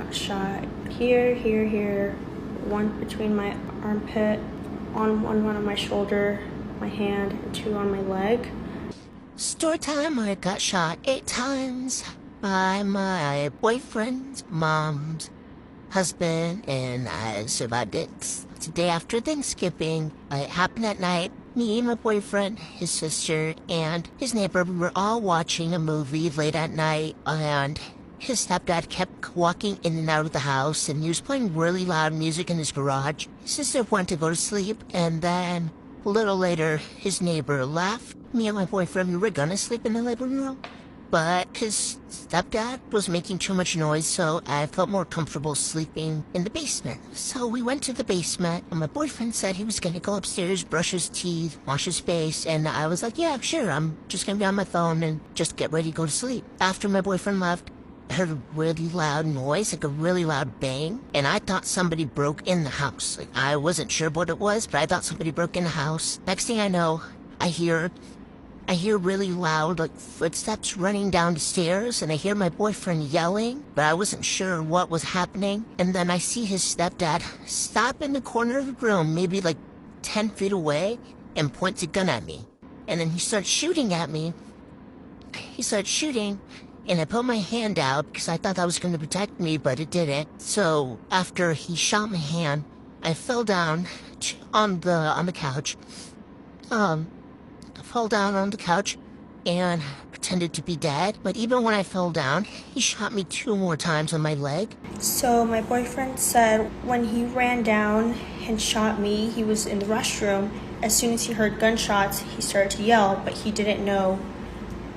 got shot here, here, one between my armpit, on one of my shoulder, my hand, and two on my leg. Story time, I got shot 8 times by my boyfriend's mom's husband, and I survived it. It's the day after Thanksgiving. It happened at night. Me, my boyfriend, his sister, and his neighbor, we were all watching a movie late at night, and his stepdad kept walking in and out of the house, and he was playing really loud music in his garage. His sister went to go to sleep, and then a little later, his neighbor left. Me and my boyfriend, we were gonna sleep in the living room, but his stepdad was making too much noise, so I felt more comfortable sleeping in the basement. So we went to the basement, and my boyfriend said he was gonna go upstairs, brush his teeth, wash his face, and I was like, yeah, sure, I'm just gonna be on my phone and just get ready to go to sleep. After my boyfriend left, I heard a really loud noise, like a really loud bang, and I thought somebody broke in the house. Like, I wasn't sure what it was, but I thought somebody broke in the house. Next thing I know, I hear really loud, like, footsteps running down the stairs, and I hear my boyfriend yelling, but I wasn't sure what was happening. And then I see his stepdad stop in the corner of the room, maybe like 10 feet away, and points a gun at me. And then he starts shooting at me. He starts shooting, and I put my hand out because I thought that was going to protect me, but it didn't. So after he shot my hand, I fell down on the couch. Fell down on the couch and pretended to be dead. But even when I fell down, he shot me 2 more times on my leg. So my boyfriend said when he ran down and shot me, he was in the restroom. As soon as he heard gunshots, he started to yell, but he didn't know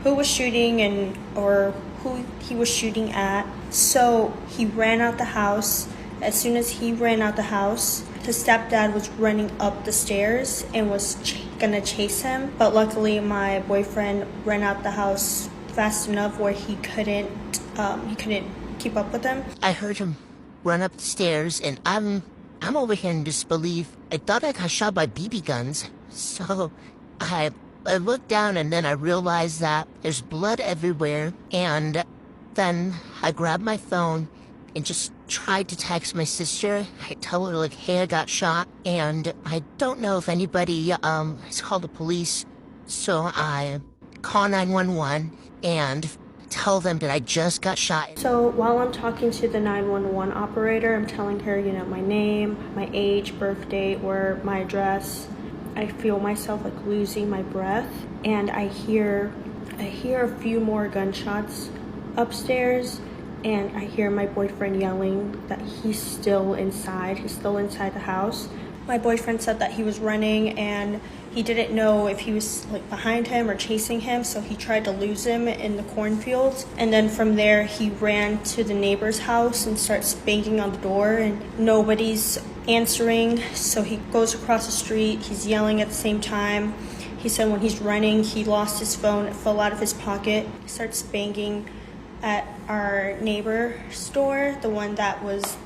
who was shooting or who he was shooting at. So he ran out the house. As soon as he ran out the house, his stepdad was running up the stairs and was gonna chase him. But luckily, my boyfriend ran out the house fast enough where he couldn't keep up with him. I heard him run up the stairs, and I'm over here in disbelief. I thought I got shot by BB guns. So I looked down, and then I realized that there's blood everywhere. And then I grabbed my phone and just tried to text my sister. I tell her, like, hey, I got shot, and I don't know if anybody has called the police, so I call 911 and tell them that I just got shot. So while I'm talking to the 911 operator, I'm telling her, my name, my age, birth date, my address. I feel myself like losing my breath, and I hear a few more gunshots upstairs. And I hear my boyfriend yelling that he's still inside the house. My boyfriend said that he was running and he didn't know if he was like behind him or chasing him, so he tried to lose him in the cornfields. And then from there, he ran to the neighbor's house and starts banging on the door, and nobody's answering. So he goes across the street, he's yelling at the same time. He said when he's running, he lost his phone, it fell out of his pocket. He starts banging at our neighbor's store, the one that was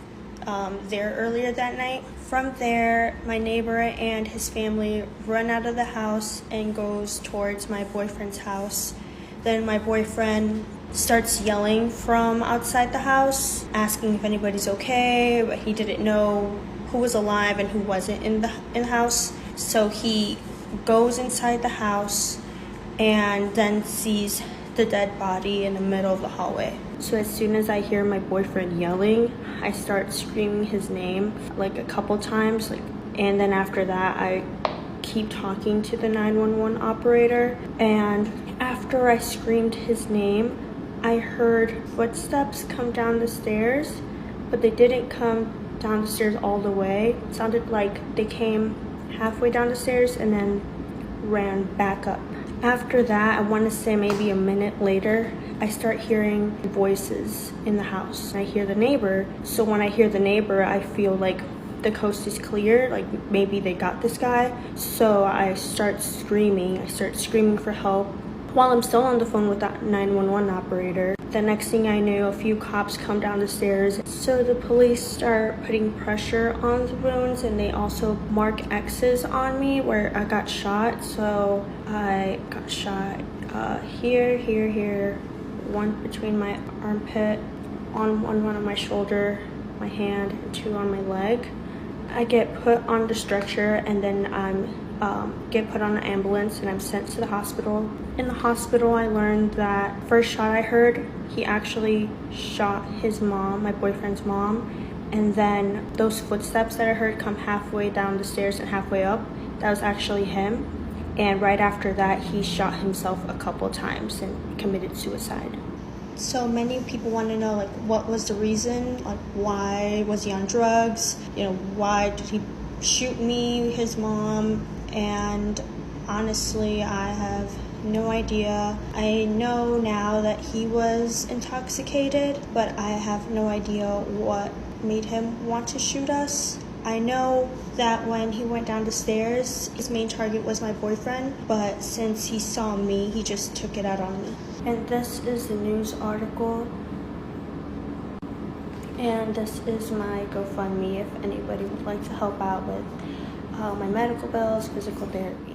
there earlier that night. From there, my neighbor and his family run out of the house and goes towards my boyfriend's house. Then my boyfriend starts yelling from outside the house, asking if anybody's okay, but he didn't know who was alive and who wasn't in the house. So he goes inside the house and then sees the dead body in the middle of the hallway. So as soon as I hear my boyfriend yelling, I start screaming his name like a couple times, and then after that I keep talking to the 911 operator. And after I screamed his name, I heard footsteps come down the stairs, but they didn't come down the stairs all the way. It sounded like they came halfway down the stairs and then ran back up. After that, I want to say maybe a minute later, I start hearing voices in the house. I hear the neighbor. So when I hear the neighbor, I feel like the coast is clear, like maybe they got this guy. So I start screaming for help while I'm still on the phone with that 911 operator. The next thing I knew, a few cops come down the stairs. So the police start putting pressure on the wounds, and they also mark X's on me where I got shot. So I got shot here, one between my armpit, on one of my shoulder, my hand, and 2 on my leg. I get put on the stretcher, and then I'm get put on an ambulance, and I'm sent to the hospital. In the hospital, I learned that first shot I heard, he actually shot his mom, my boyfriend's mom, and then those footsteps that I heard come halfway down the stairs and halfway up, that was actually him. And right after that, he shot himself a couple times and committed suicide. So many people want to know, like, what was the reason? Like, why was he on drugs? You know, why did he shoot me, his mom? And honestly, I have no idea. I know now that he was intoxicated, but I have no idea what made him want to shoot us. I know that when he went down the stairs, his main target was my boyfriend, but since he saw me, he just took it out on me. And this is the news article. And this is my GoFundMe if anybody would like to help out with my medical bills, physical therapy.